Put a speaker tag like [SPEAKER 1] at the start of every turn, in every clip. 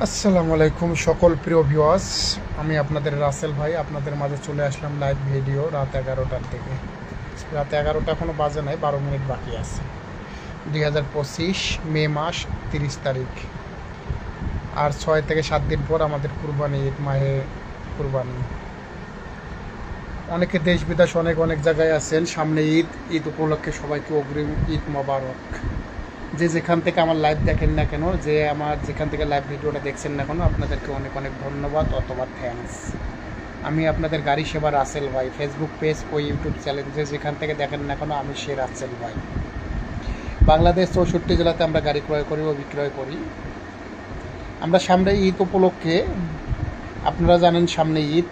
[SPEAKER 1] আসসালামু আলাইকুম সকল প্রিয় ভিউয়ার্স। আমি আপনাদের রাসেল ভাই আপনাদের মাঝে চলে আসলাম লাইভ ভিডিও রাত 11টার থেকে। রাত 11টা এখনও বাজে নাই, 12 মিনিট বাকি আছে। 2025 মে মাস 30 তারিখ। আর 6 থেকে 7 দিন পর আমাদের কুরবানি ঈদ, মাহে কুরবানি। অনেকে দেশ বিদেশ অনেক অনেক জায়গায় আছেন, সামনে ঈদ উপলক্ষে সবাইকে অগ্রিম ঈদ মোবারক। যে যেখান থেকে আমার লাইভ দেখেন না কেন, যে আমার যেখান থেকে লাইভ ভিডিওটা দেখছেন না কেন, আপনাদেরকে অনেক অনেক ধন্যবাদ অথবা থ্যাঙ্কস। আমি আপনাদের গাড়ি সেবা রাসেল ভাই, ফেসবুক পেজ ও ইউটিউব চ্যানেল যে যেখান থেকে দেখেন না কেন, আমি সে রাসেল ভাই। বাংলাদেশ 64 জেলাতে আমরা গাড়ি ক্রয় করি ও বিক্রয় করি। আমরা সামনে ঈদ উপলক্ষে, আপনারা জানেন সামনে ঈদ,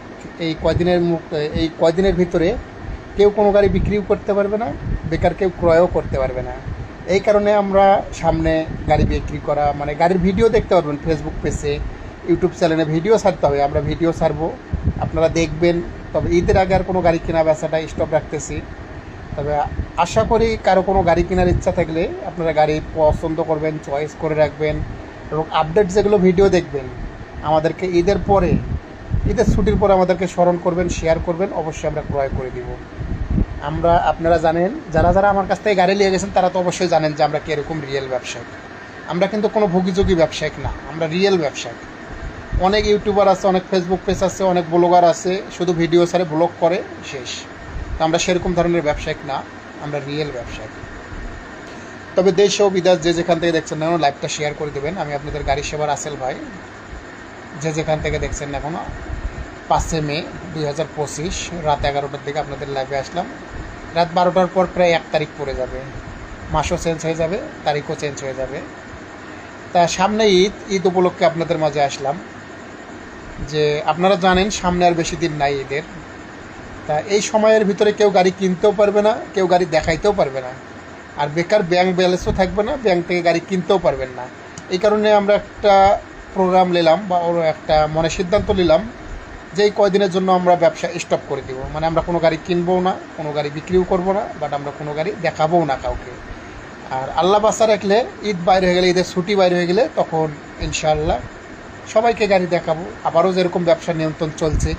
[SPEAKER 1] এই কয়দিনের ভিতরে কেউ কোনো গাড়ি বিক্রিও করতে পারবে না, বেকার কেউ ক্রয়ও করতে পারবে না। এই কারণে আমরা সামনে গাড়ি বিক্রি করা, মানে গাড়ির ভিডিও দেখতে পারবেন ফেসবুক পেজে, ইউটিউব চ্যানেলে ভিডিও ছাড়তে হবে, আমরা ভিডিও ছাড়বো, আপনারা দেখবেন। তবে ঈদের আগে আর কোনো গাড়ি কেনা বেচাটা স্টপ রাখতেছি। তবে আশা করি কারো কোনো গাড়ি কেনার ইচ্ছা থাকলে আপনারা গাড়ি পছন্দ করবেন, চয়েস করে রাখবেন এবং আপডেট যেগুলো ভিডিও দেখবেন আমাদেরকে ঈদের ছুটির পরে আমাদেরকে স্মরণ করবেন, শেয়ার করবেন, অবশ্যই আমরা ক্রয় করে দিব। আপনারা জানেন, যারা যারা আমার কাছ থেকে গাড়ি নিয়ে গেছেন তারা তো অবশ্যই জানেন যে আমরা কীরকম রিয়েল ব্যবসায়িক। আমরা কিন্তু কোনো ভুগিযোগী ব্যবসায়িক না, আমরা রিয়েল ব্যবসায়িক। অনেক ইউটিউবার আছে, অনেক ফেসবুক পেজ আছে, অনেক ব্লগার আছে, শুধু ভিডিও ছাড়ে ব্লগ করে শেষ। তো আমরা সেরকম ধরনের ব্যবসায়িক না, আমরা রিয়েল ব্যবসায়িক। তবে দেশ ও বিদেশ যে যেখান থেকে দেখছেন না কেন, লাইভটা শেয়ার করে দেবেন। আমি আপনাদের গাড়ি সেবা রাসেল ভাই, যে যেখান থেকে দেখছেন না কেন, 5 মে 2025 রাত 11টার দিকে আপনাদের লাইভে আসলাম। রাত 12টার পর প্রায় 1 তারিখ পড়ে যাবে, মাসও চেঞ্জ হয়ে যাবে, তারিখও চেঞ্জ হয়ে যাবে। তা সামনে ঈদ উপলক্ষে আপনাদের মাঝে আসলাম। যে আপনারা জানেন সামনে আর বেশি দিন নাই ঈদের। তা এই সময়ের ভিতরে কেউ গাড়ি কিনতেও পারবে না, কেউ গাড়ি দেখাইতেও পারবে না, আর বেকার ব্যাংক ব্যালেন্সও থাকবে না, ব্যাংক থেকে গাড়ি কিনতেও পারবেন না। এই কারণে আমরা একটা প্রোগ্রাম নিলাম, বা ওর একটা মনে সিদ্ধান্ত নিলাম যে এই কয়দিনের জন্য আমরা ব্যবসা স্টপ করে দিব। মানে আমরা কোনো গাড়ি কিনবও না, কোনো গাড়ি বিক্রিও করবো না, বাট আমরা কোনো গাড়ি দেখাবও না কাউকে। আর আল্লাহ বাসা রাখলে ঈদ বাইরে হয়ে গেলে, ঈদের ছুটি বাইরে হয়ে গেলে, তখন ইনশাআল্লাহ সবাইকে গাড়ি দেখাবো। আবারও যেরকম ব্যবসা নিয়ন্ত্রণ চলছে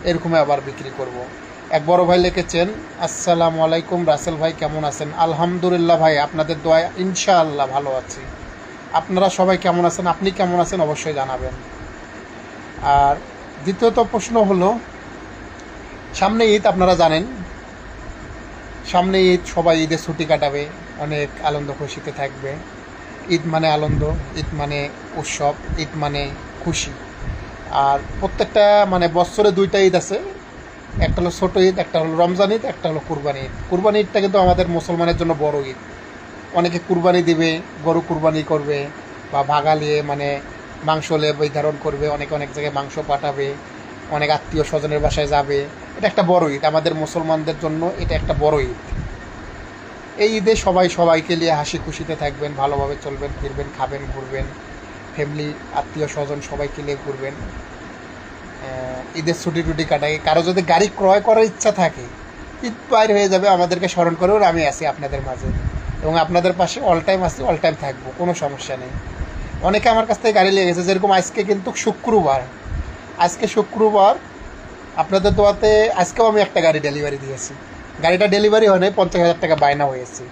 [SPEAKER 1] এরকমই আবার বিক্রি করব। এক বড় ভাই লিখেছেন, আসসালামু আলাইকুম রাসেল ভাই, কেমন আছেন? আলহামদুলিল্লাহ ভাই, আপনাদের দোয়ায় ইনশাআল্লাহ ভালো আছি। আপনারা সবাই কেমন আছেন, আপনি কেমন আছেন অবশ্যই জানাবেন। আর দ্বিতীয়ত প্রশ্ন হলো, সামনে ঈদ, আপনারা জানেন সামনে ঈদ, সবাই ঈদের ছুটি কাটাবে, অনেক আনন্দ খুশিতে থাকবে। ঈদ মানে আনন্দ, ঈদ মানে উৎসব, ঈদ মানে খুশি। আর প্রত্যেকটা মানে বছরে 2টা ঈদ আছে, একটা হলো ছোটো ঈদ, একটা হলো রমজান ঈদ, একটা হলো কুরবানি ঈদ। কুরবানি ঈদটা কিন্তু আমাদের মুসলমানের জন্য বড় ঈদ। অনেকে কুরবানি দিবে, গরু কুরবানি করবে, বা ভাগালিয়ে মানে মাংস নির্ধারণ করবে, অনেকে অনেক জায়গায় মাংস পাঠাবে, অনেক আত্মীয় স্বজনের বাসায় যাবে। এটা একটা বড় ঈদ, আমাদের মুসলমানদের জন্য এটা একটা বড় ঈদ। এই ঈদে সবাই সবাইকে নিয়ে হাসি খুশিতে থাকবেন, ভালোভাবে চলবেন, ফিরবেন, খাবেন, ঘুরবেন, ফ্যামিলি আত্মীয় স্বজন সবাইকে নিয়ে ঘুরবেন, ঈদের ছুটি টুটি কাটাই। কারো যদি গাড়ি ক্রয় করার ইচ্ছা থাকে, ঈদ বাইর হয়ে যাবে, আমাদেরকে স্মরণ করেও আমি আছি আপনাদের মাঝে, এবং আপনাদের পাশে অল টাইম আছি, অল টাইম থাকবো, কোনো সমস্যা নেই। অনেকে আমার কাছ থেকে গাড়ি নিয়ে গেছে, যেরকম আজকে কিন্তু শুক্রবার, আপনাদের দোয়াতে আজকেও আমি একটা গাড়ি ডেলিভারি দিয়েছি। গাড়িটা ডেলিভারি হয় নাই, 50,000 টাকা বায়না হয়েছে।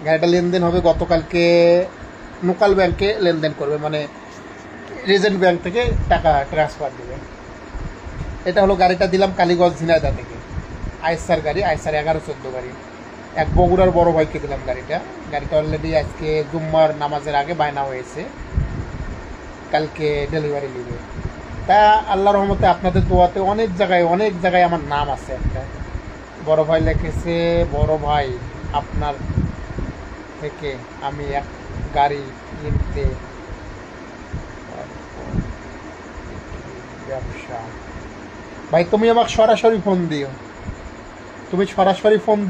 [SPEAKER 1] গাড়িটা লেনদেন হবে গতকালকে, লোকাল ব্যাংকে লেনদেন করবে, মানে রিজেন্ট ব্যাংক থেকে টাকা ট্রান্সফার দেবে। এটা হলো গাড়িটা দিলাম কালীগঞ্জ ঝিনাইদহ থেকে, আইসার গাড়ি, আইসার 11-14 গাড়ি। এক বগুড়ার বড় ভাইকে দিলাম গাড়িটা। অলরেডি আজকে জুম্মার নামাজের আগে বায়না হয়েছে, কালকে ডেলিভারি নেবে। তা আল্লাহর রহমতে আপনাদের দোয়াতে অনেক জায়গায় আমার নাম আছে। একটা বড় ভাই লিখেছে, বড় ভাই আপনার থেকে আমি এক গাড়ি কিনতে ব্যবসা। ভাই তুমি আমাকে সরাসরি ফোন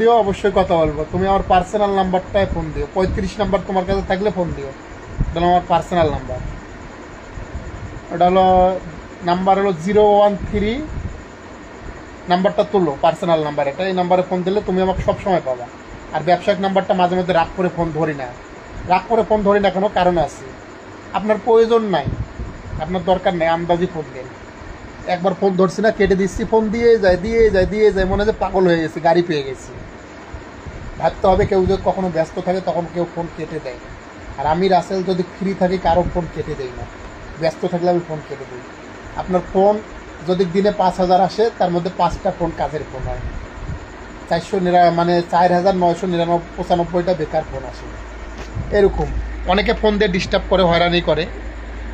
[SPEAKER 1] দিও, অবশ্যই কথা বলবো। তুমি আমার পার্সোনাল নাম্বারটায় ফোন দিও, 35 নাম্বার তোমার কাছে থাকলে ফোন দিও, এটা আমার পার্সোনাল নাম্বার। ওটা হলো নাম্বার হলো 013, নাম্বারটা তুলো, পার্সোনাল নাম্বার এটা। এই নাম্বারে ফোন দিলে তুমি আমাকে সবসময় পাবা। আর ব্যবসায়িক নাম্বারটা মাঝে মধ্যে রাগ করে ফোন ধরি না, কোনো কারণ আছে। আপনার প্রয়োজন নাই, আপনার দরকার নেই, আন্দাজি ফোন দেন। একবার ফোন ধরছি না, কেটে দিচ্ছি, ফোন দিয়ে যায়, মনে হয় যে পাগল হয়ে গেছি, গাড়ি পেয়ে গেছি। ভাবতে হবে, কেউ যদি কখনো ব্যস্ত থাকে তখন কেউ ফোন কেটে দেয়, আর আমি রাসেল যদি ফ্রি থাকি কারো ফোন কেটে দেই না, ব্যস্ত থাকলে আমি ফোন কেটে দিই। আপনার ফোন যদি দিনে 5,000 আসে, তার মধ্যে 5টা ফোন কাজের ফোন হয়, 4,995টা বেকার ফোন আসে। এরকম অনেকে ফোন দিয়ে ডিস্টার্ব করে, হয়রানি করে।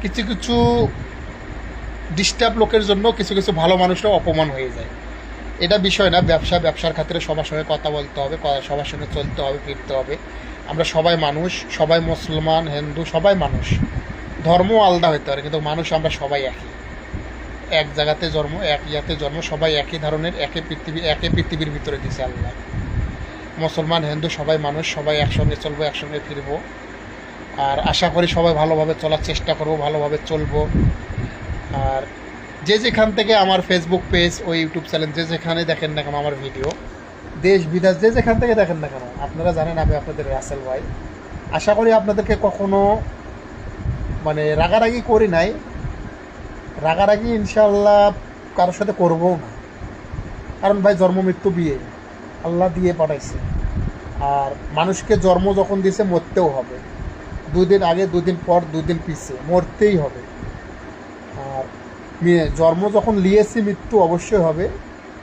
[SPEAKER 1] কিছু কিছু ডিস্টার্ব লোকের জন্য কিছু কিছু ভালো মানুষরা অপমান হয়ে যায়। এটা বিষয় না, ব্যবসার খাতিরে সবার সঙ্গে কথা বলতে হবে, সবার সঙ্গে চলতে হবে, ফিরতে হবে। আমরা সবাই মানুষ, সবাই মুসলমান, হিন্দু, সবাই মানুষ। ধর্ম আলাদা হইতে পারে, কিন্তু মানুষ আমরা সবাই একই, এক জায়গাতে জন্ম, এক ইয়াতে জন্ম, সবাই একই ধরনের, একই পৃথিবীর ভিতরে দিছে আল্লাহ। মুসলমান, হিন্দু সবাই মানুষ, সবাই একসঙ্গে চলবো, একসঙ্গে ফিরবো। আর আশা করি সবাই ভালোভাবে চলার চেষ্টা করবো, ভালোভাবে চলবো। আর যে যেখান থেকে আমার ফেসবুক পেজ ও ইউটিউব চ্যানেল যে যেখানে দেখেন না কেন আমার ভিডিও, দেশ বিদেশ যে যেখান থেকে দেখেন না কেন, আপনারা জানেন আমি আপনাদের রাসেল ভাই। আশা করি আপনাদেরকে কখনো মানে রাগারাগি করি নাই, রাগারাগি ইনশাআল্লাহ কারোর সাথে করবও না। কারণ ভাই, জন্ম মৃত্যু বিয়ে আল্লাহ দিয়ে পাঠাইছে, আর মানুষকে জন্ম যখন দিয়েছে মরতেও হবে। 2 দিন আগে, 2 দিন পর, 2 দিন পিছে মরতেই হবে। আর জন্ম যখন লিয়েছি, মৃত্যু অবশ্যই হবে।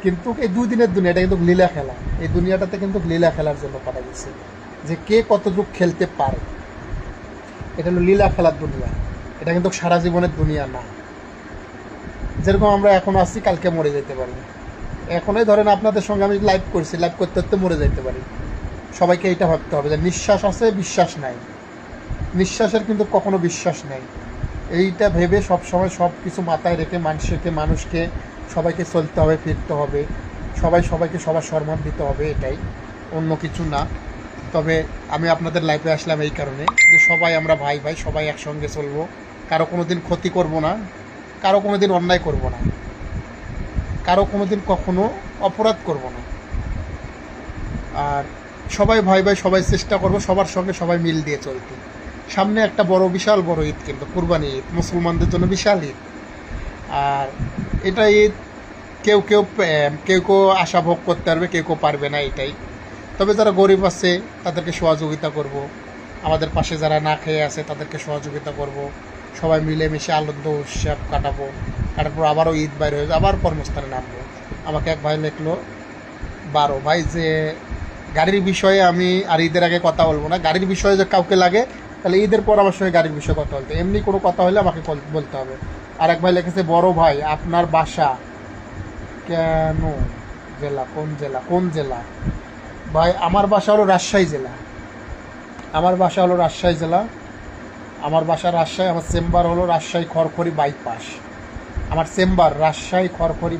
[SPEAKER 1] কিন্তু এই 2 দিনের দুনিয়া, এটা কিন্তু লীলা খেলা। এই দুনিয়াটাতে কিন্তু লীলা খেলার জন্য পাঠা গেছে, যে কে কতটুকু খেলতে পারে। এটা হলো লীলা খেলার দুনিয়া, এটা কিন্তু সারা জীবনের দুনিয়া না। যেরকম আমরা এখন আছি, কালকে মরে যেতে পারি। এখনই ধরেন আপনাদের সঙ্গে আমি লাইভ করছি, লাইভ করতে করতে মরে যেতে পারি। সবাইকে এইটা ভাবতে হবে যে নিঃশ্বাস আছে, বিশ্বাস নাই। নিঃশ্বাসের কিন্তু কখনো বিশ্বাস নেই। এইটা ভেবে সবসময় সব কিছু মাথায় রেখে মানুষকে সবাইকে চলতে হবে, ফিরতে হবে। সবাইকে সবার সম্মান দিতে হবে, এটাই, অন্য কিছু না। তবে আমি আপনাদের লাইফে আসলাম এই কারণে যে সবাই আমরা ভাই ভাই, সবাই একসঙ্গে চলবো। কারো কোনো দিন ক্ষতি করব না, কারো কোনো দিন অন্যায় করব না, কারো কোনো দিন কখনো অপরাধ করব না। আর সবাই ভাই ভাই, সবাই চেষ্টা করব সবার সঙ্গে সবাই মিল দিয়ে চলতে। সামনে একটা বিশাল বড় ঈদ, কিন্তু কুরবানি ঈদ মুসলমানদের জন্য বিশাল ঈদ। আর এটা ঈদ কেউ কেউ আশা ভোগ করতে পারবে, কেউ পারবে না, এটাই। তবে যারা গরিব আছে তাদেরকে সহযোগিতা করব, আমাদের পাশে যারা না খেয়ে আছে তাদেরকে সহযোগিতা করব, সবাই মিলেমিশে আনন্দ উৎসব কাটাবো। কাটার পর আবারও ঈদ বাইরে হয়ে আবার কর্মস্থানে নামবো। আমাকে এক ভাই লিখলো, 12 ভাই, যে গাড়ির বিষয়ে আমি আর ঈদের আগে কথা বলবো না, গাড়ির বিষয়ে যে কাউকে লাগে তাহলে ঈদের পর আমার সঙ্গে গাড়ির বিষয়ে কথা বলতে, এমনি কোনো কথা হলে আমাকে বলতে হবে। আর এক ভাই লিখেছে, বড় ভাই আপনার বাসা কেন জেলা, কোন জেলা? ভাই আমার বাসা হলো রাজশাহী জেলা, আমার বাসা রাজশাহী। আমার চেম্বার হলো রাজশাহী খড়খড়ি বাইপাস। আমার চেম্বার রাজশাহী খড়খড়ি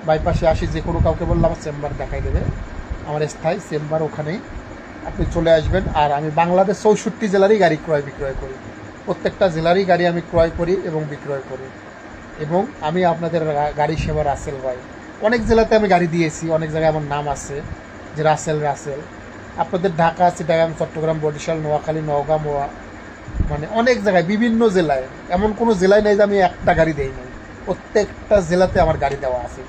[SPEAKER 1] বাইপাসে আসি, যে কোনো কাউকে বললে আমার চেম্বার দেখাই দেবে, আমার স্থায়ী চেম্বার ওখানেই, আপনি চলে আসবেন। আর আমি বাংলাদেশ 64 জেলারই গাড়ি ক্রয় বিক্রয় করি, প্রত্যেকটা জেলারই গাড়ি আমি ক্রয় করি এবং বিক্রয় করি। এবং আমি আপনাদের গাড়ি সেবা রাসেল ভাই। অনেক জেলাতে আমি গাড়ি দিয়েছি, অনেক জায়গায় আমার নাম আছে যে রাসেল। আপনাদের ঢাকা, চিটাগাং, চট্টগ্রাম, বরিশাল, নোয়াখালী, নওগাঁ, মানে অনেক জায়গায়, বিভিন্ন জেলায়, এমন কোনো জেলায় নেই যে আমি একটা গাড়ি দেই নাই। প্রত্যেকটা জেলাতে আমার গাড়ি দেওয়া আছে,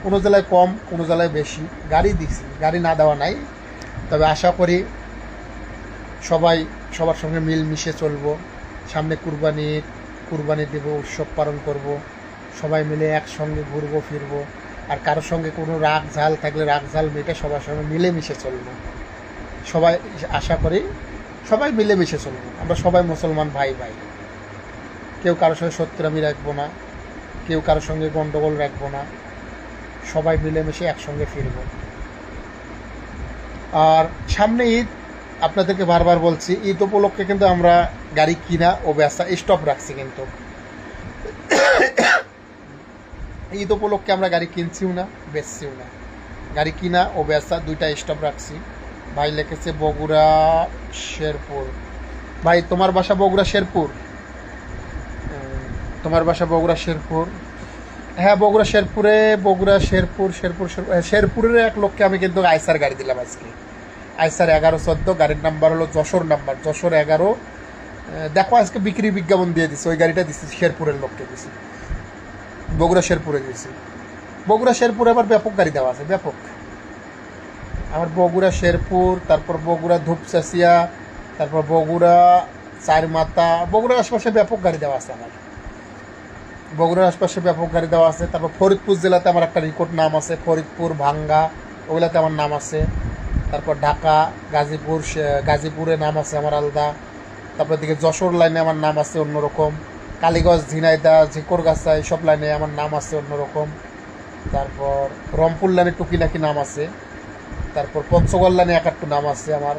[SPEAKER 1] কোনো জেলায় কম, কোনো জেলায় বেশি গাড়ি দিচ্ছি, গাড়ি না দেওয়া নাই। তবে আশা করি সবাই সবার সঙ্গে মিলমিশে চলবো। সামনে কুরবানি দেব, উৎসব পালন করব, সবাই মিলে একসঙ্গে ঘুরবো ফিরবো। আর কারোর সঙ্গে কোনো রাগ ঝাল থাকলে রাগ ঝাল মেটে সবার সঙ্গে মিলেমিশে চলবো। সবাই আশা করি সবাই মিলেমিশে চলবো। আমরা সবাই মুসলমান ভাই ভাই, কেউ কারোর সঙ্গে শত্রুতামি রাখবো না, কেউ কারোর সঙ্গে গণ্ডগোল রাখবো না, সবাই মিলেমিশে একসঙ্গে ফিরব। আর সামনে ঈদ, আপনাদেরকে বারবার বলছি, ঈদ উপলক্ষে কিন্তু আমরা গাড়ি কিনা ও বেচা স্টপ রাখছি। কিন্তু ঈদ উপলক্ষে আমরা গাড়ি কিনছিও না, বেচছিও না। গাড়ি কিনা ও বেচা দুইটা স্টপ রাখছি। ভাই লিখেছে বগুড়া শেরপুর। ভাই তোমার বাসা বগুড়া শেরপুর? তোমার বাসা বগুড়া শেরপুর? হ্যাঁ, বগুড়া শেরপুরের এক লোককে আমি কিন্তু আইসার গাড়ি দিলাম আজকে। আইসার 1114, গাড়ির নাম্বার হলো যশোর নাম্বার, যশোর 11 দেখো আজকে বিক্রি বিজ্ঞাপন দিয়ে দিছি, ওই গাড়িটা দিছি শেরপুরের লোককে দিছি, বগুড়া শেরপুরে দিয়েছি। বগুড়া শেরপুরে আবার ব্যাপক গাড়ি দেওয়া আছে, ব্যাপক। আমার বগুড়া শেরপুর, তারপর বগুড়া ধূপচাচিয়া, তারপর বগুড়া চারমাতা, বগুড়ার আশপাশে ব্যাপক গাড়ি দেওয়া আছে আমার, বগুড়ার আশপাশে ব্যাপক গাড়ি দেওয়া আছে। তারপর ফরিদপুর জেলাতে আমার একটা রেকর্ড নাম আছে, ফরিদপুর, ভাঙ্গা, ওগুলাতে আমার নাম আছে। তারপর ঢাকা, গাজীপুর, গাজীপুরে নাম আছে আমার আলাদা। তারপর দিকে যশোর লাইনে আমার নাম আছে অন্যরকম, কালীগঞ্জ, ঝিনাইদহ, ঝিকরগাছা এইসব লাইনে আমার নাম আছে অন্যরকম। তারপর রংপুর লাইনে টুকিনাকি নাম আছে। তারপর পঞ্চগড় লাইনে এক একটু নাম আছে আমার।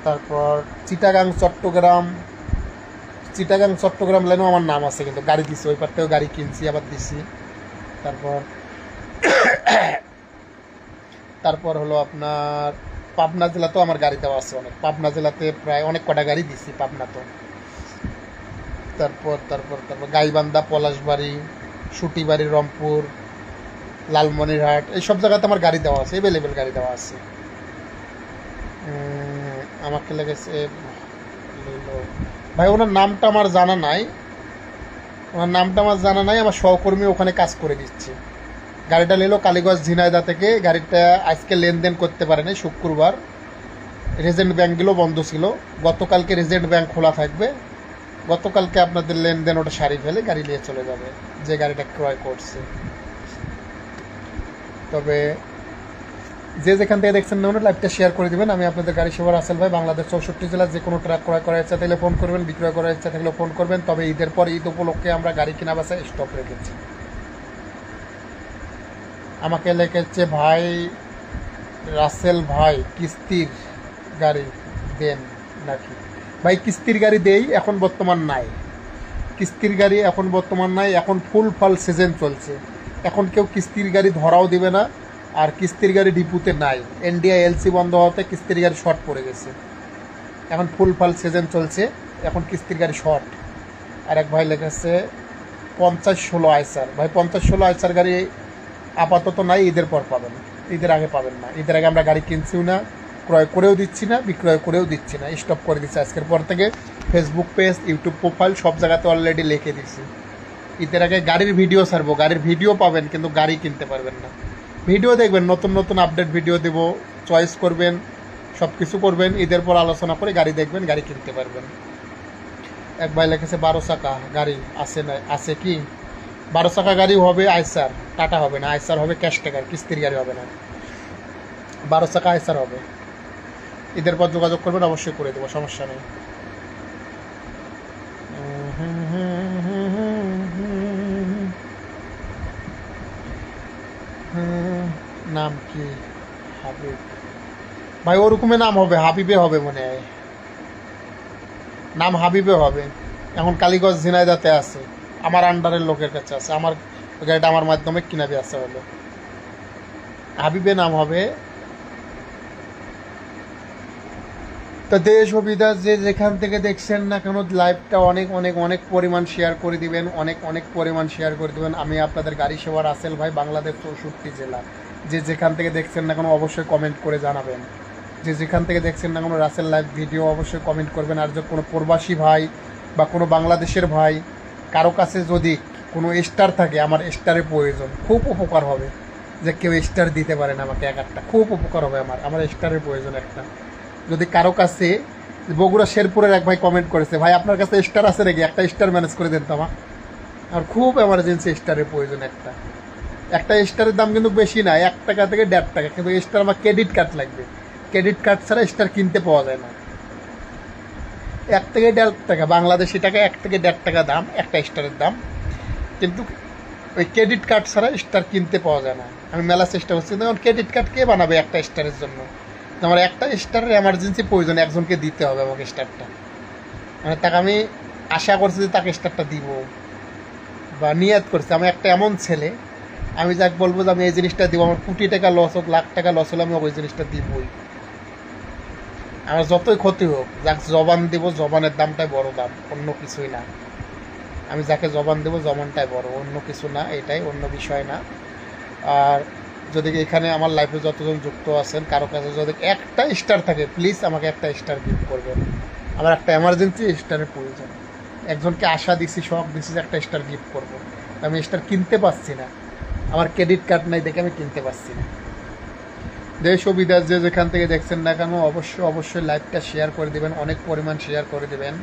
[SPEAKER 1] তারপর চিটাগাং, চট্টগ্রাম লাইনেও আমার নাম আছে, কিন্তু গাড়ি দিছি, ওই পার থেকেও গাড়ি কিনছি আবার দিছি। তারপর তারপর হলো আপনার পাবনা জেলাতেও আমার গাড়ি দেওয়া আছে অনেক, পাবনা জেলাতে প্রায় অনেক কটা গাড়ি দিছি পাবনা তো। তারপর তারপর তারপর গাইবান্ধা, পলাশবাড়ি, সুটিবাড়ি, রংপুর, লালমনিরহাট, এইসব জায়গাতে আমার গাড়ি দেওয়া আছে, এভেলেবেল গাড়ি দেওয়া আছে। আমাকে লেগেছে ভাই, ওনার নামটা আমার জানা নাই, আমার সহকর্মী ওখানে কাজ করে দিচ্ছে। গাড়িটা নিল কালীগঞ্জ ঝিনাইদহ থেকে, গাড়িটা আজকে লেনদেন করতে পারেনি, শুক্রবার রেজেন্ট ব্যাঙ্কগুলো বন্ধ ছিল, গতকালকে রেজেন্ট ব্যাঙ্ক খোলা থাকবে, গতকালকে আপনাদের লেনদেন ওটা সারি ফেলে গাড়ি নিয়ে চলে যাবে যে গাড়িটা ক্রয় করছে। তবে যে যেখান থেকে দেখছেন না লাইভটা শেয়ার করে দেবেন। আমি আপনাদের গাড়ি সেবা রাসেল ভাই, বাংলাদেশ 64 জেলা। যে কোনো ট্রাক ক্রয় করার ইচ্ছা থাকলে ফোন করবেন, বিক্রয় করার ইচ্ছা থাকলে ফোন করবেন। তবে ঈদের পর, ঈদ উপলক্ষে আমরা গাড়ি কেনা বেচা স্টপ রেখেছি। আমাকে লেগেছে ভাই রাসেল ভাই কিস্তির গাড়ি দেন নাকি? ভাই কিস্তির গাড়ি দেই, এখন বর্তমান নাই, কিস্তির গাড়ি এখন বর্তমান নাই, এখন ফুল ফল সিজন চলছে, এখন কেউ কিস্তির গাড়ি ধরাও দিবে না। আর কিস্তির গাড়ি ডিপুতে নাই, এনডিআই এলসি বন্ধ হতে কিস্তির গাড়ি শর্ট পড়ে গেছে, এখন ফুল ফল সিজন চলছে, এখন কিস্তির গাড়ি শর্ট। আর এক ভাই লেগেছে 50-16 আইসার, ভাই 50-16 আইসার গাড়ি আপাতত নাই, ঈদের পর পাবেন, ঈদের আগে পাবেন না। ঈদের আগে আমরা গাড়ি কিনছিও না, ক্রয় করেও দিচ্ছি না, বিক্রয় করেও দিচ্ছি না, স্টপ করে দিচ্ছি আজকের পর থেকে। ফেসবুক পেজ, ইউটিউব প্রোফাইল সব জায়গাতে অলরেডি লিখে দিচ্ছি, ঈদের আগে গাড়ির ভিডিও ছাড়বো, গাড়ির ভিডিও পাবেন কিন্তু গাড়ি কিনতে পারবেন না। ভিডিও দেখবেন, নতুন নতুন আপডেট ভিডিও দেবো, চয়েস করবেন, সব কিছু করবেন, ঈদের পর আলোচনা করে গাড়ি দেখবেন, গাড়ি কিনতে পারবেন। এক ভাই লিখেছে 12 চাকা গাড়ি আছে না, আছে কি? 12 চাকা গাড়ি হবে আইসার, টাটা হবে না, আইসার হবে ক্যাশ টাকার, কিস্তির গাড়ি হবে না, 12 চাকা আইসার হবে। ঈদের পর যোগাযোগ করবেন, অবশ্যই করে দেবো, সমস্যা নেই। নাম কি? হাবিব ভাই, ওরকমের নাম হবে, হাবিবে হবে মনে হয়, নাম হাবিবে হবে। এখন কালীগঞ্জ ঝিনাইদাতে আছে, আমার আন্ডারের লোকের কাছে আছে, আমার গাড়িটা আমার মাধ্যমে কিনা আছে, হলো হাবিবে নাম হবে। তো দেশ ও বিদেশ যে যেখান থেকে দেখছেন না কেন, লাইভটা অনেক অনেক অনেক পরিমাণ শেয়ার করে দিবেন, অনেক অনেক পরিমাণ শেয়ার করে দিবেন। আমি আপনাদের গাড়ি সেবা রাসেল ভাই, বাংলাদেশ 64 জেলা। যে যেখান থেকে দেখছেন না কেন অবশ্যই কমেন্ট করে জানাবেন, যে যেখান থেকে দেখছেন না কোনো রাসেল লাইভ ভিডিও অবশ্যই কমেন্ট করবেন। আর যে কোনো প্রবাসী ভাই বা কোনো বাংলাদেশের ভাই কারো কাছে যদি কোনো স্টার থাকে, আমার স্টারের প্রয়োজন, খুব উপকার হবে যে কেউ স্টার দিতে পারেন আমাকে এক একটা, খুব উপকার হবে আমার স্টারের প্রয়োজন একটা। যদি কারো কাছে, বগুড়া শেরপুরের এক ভাই কমেন্ট করেছে, ভাই আপনার কাছে স্টার আছে নাকি, একটা স্টার ম্যানেজ করে দেন তো আমার খুব এমার্জেন্সি স্টারের প্রয়োজন একটা। একটা স্টারের দাম কিন্তু বেশি না, 1 টাকা থেকে 1.5 টাকা, কিন্তু স্টার আমার ক্রেডিট কার্ড লাগবে, ক্রেডিট কার্ড ছাড়া স্টার কিনতে পাওয়া যায় না। 1 থেকে 1.5 টাকা, বাংলাদেশি টাকা 1 থেকে 1.5 টাকা দাম একটা স্টারের দাম, কিন্তু ওই ক্রেডিট কার্ড ছাড়া স্টার কিনতে পাওয়া যায় না। আমি মেলা চেষ্টা করছি, তখন ক্রেডিট কার্ড কে বানাবে একটা স্টারের জন্য? আমার একটা স্টারের এমার্জেন্সি প্রয়োজন, একজনকে দিতে হবে আমাকে স্টারটা, মানে তাকে আমি আশা করছি যে তাকে স্টারটা দিব, বা নিয়াত করছি। আমি একটা এমন ছেলে, আমি যাক বলবো যে আমি এই জিনিসটা দিব, আমার কোটি টাকা লস হোক, লাখ টাকা লস হলে আমি ওই জিনিসটা দিবই, আমার যতই ক্ষতি হোক। যাক জবান দিব, জবানের দামটাই বড় দাম, অন্য কিছুই না। আমি যাকে জবান দেবো জবানটাই বড়, অন্য কিছু না, এটাই, অন্য বিষয় না। আর যদি এখানে আমার লাইফে যতজন যুক্ত আছেন কারো কাছে যদি একটা স্টার থাকে, প্লিজ আমাকে একটা স্টার গিফট করবেন, আমার একটা এমার্জেন্সি স্টারের প্রয়োজন, একজনকে আশা দিছি, শখ দিছি যে একটা স্টার গিফট করব, আমি স্টার কিনতে পারছি না, আমার ক্রেডিট কার্ড নাই দেখে আমি কিনতে পারছি না। দেশ ও বিদেশ যে যেখান থেকে দেখছেন না কেন অবশ্যই লাইভটা শেয়ার করে দেবেন, অনেক পরিমাণ শেয়ার করে দেবেন।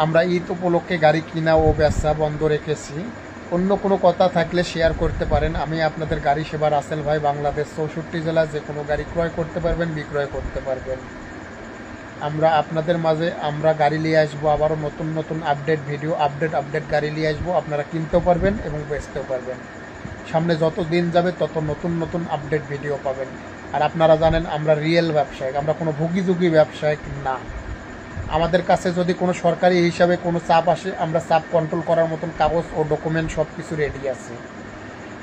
[SPEAKER 1] আমরা ঈদ উপলক্ষে গাড়ি কিনা ও বেচা বন্ধ রেখেছি, অন্য কোনো কথা থাকলে শেয়ার করতে পারেন। আমি আপনাদের গাড়ি সেবা রাসেল ভাই, বাংলাদেশ 64 জেলা, যে কোনো গাড়ি ক্রয় করতে পারবেন, বিক্রয় করতে পারবেন। আমরা আপনাদের মাঝে গাড়ি নিয়ে আসবো, আবারও নতুন নতুন আপডেট ভিডিও, আপডেট গাড়ি নিয়ে আসবো, আপনারা কিনতেও পারবেন এবং বেচতেও পারবেন। সামনে যত দিন যাবে তত নতুন নতুন আপডেট ভিডিও পাবেন। আর আপনারা জানেন আমরা রিয়েল ব্যবসায়িক, আমরা কোনো ভুগিযুগি ব্যবসায়িক না। আমাদের কাছে যদি কোনো সরকারি হিসাবে কোনো চাপ আসে, আমরা চাপ কন্ট্রোল করার মতন কাগজ ও ডকুমেন্ট সব কিছু রেডি আছে।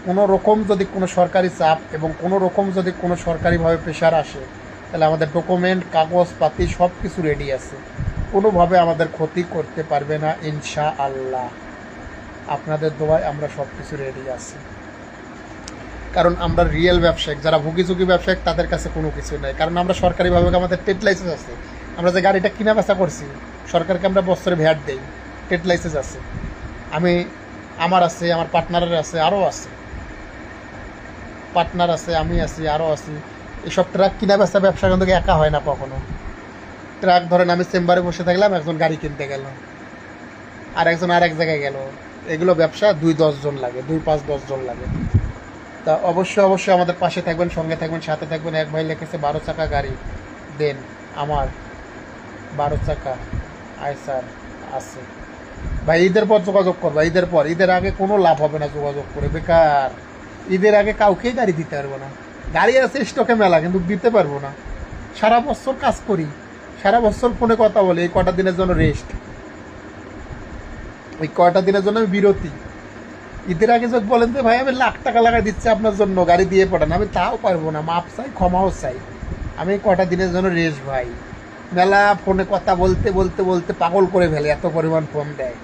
[SPEAKER 1] কোনো রকম যদি কোনো সরকারি চাপ এবং কোনো রকম যদি কোনো সরকারিভাবে প্রেশার আসে, তাহলে আমাদের ডকুমেন্ট, কাগজপাতি সব কিছু রেডি আছে, কোনোভাবে আমাদের ক্ষতি করতে পারবে না ইনশাআল্লাহ। আপনাদের দোয়ায় আমরা সব কিছু রেডি আছি, কারণ আমরা রিয়েল ব্যবসায়িক। যারা ভুগিঝুঁকি ব্যবসায়িক তাদের কাছে কোনো কিছু নেই, কারণ আমরা সরকারিভাবে আমাদের ট্রেড লাইসেন্স আছে। আমরা যে গাড়িটা কিনা বেচা করছি, সরকারকে আমরা বছরে ভ্যাট দেই, ট্রেড লাইসেন্স আছে। আমার আছে, আমার পার্টনারের আছে, আরও আছে, পার্টনার আছে, আমি আছি, আরও আছি। এসব ট্রাক কিনা বেচা ব্যবসা কিন্তু একা হয় না কখনো। ট্রাক ধরেন আমি চেম্বারে বসে থাকলাম, একজন গাড়ি কিনতে গেল, আর একজন আর এক জায়গায় গেল, এগুলো ব্যবসা 2-10 জন লাগে, 2-5-10 জন লাগে। তা অবশ্যই আমাদের পাশে থাকবেন, সঙ্গে থাকবেন, সাথে থাকবেন। এক ভাই লিখেছে 12 চাকা গাড়ি দেন, আমার 12 চাকা আইসার আছে। ভাই ঈদের পর যোগাযোগ করবা, ঈদের পর। ঈদের আগে কোনো লাভ হবে না যোগাযোগ করে, বেকার। ঈদের আগে কাউকেই গাড়ি দিতে পারবো না। গাড়ি আছে স্টকে মেলা, কিন্তু দিতে পারবো না। সারা বছর কাজ করি, সারা বছর ফোনে কথা বলি, এই কটা দিনের জন্য রেস্ট, ওই কয়টা দিনের জন্য আমি বিরতি। ঈদের আগে যদি বলেন যে ভাই আমি লাখ টাকা লাগাই দিচ্ছি আপনার জন্য, গাড়ি দিয়ে পড়ান, আমি তাও পারবো না। মাপ চাই, ক্ষমাও চাই, আমি কটা দিনের জন্য রেস্ট। ভাই মেলা ফোনে কথা বলতে বলতে বলতে পাগল করে ফেলে, এত পরিমাণ ফোন দেয়।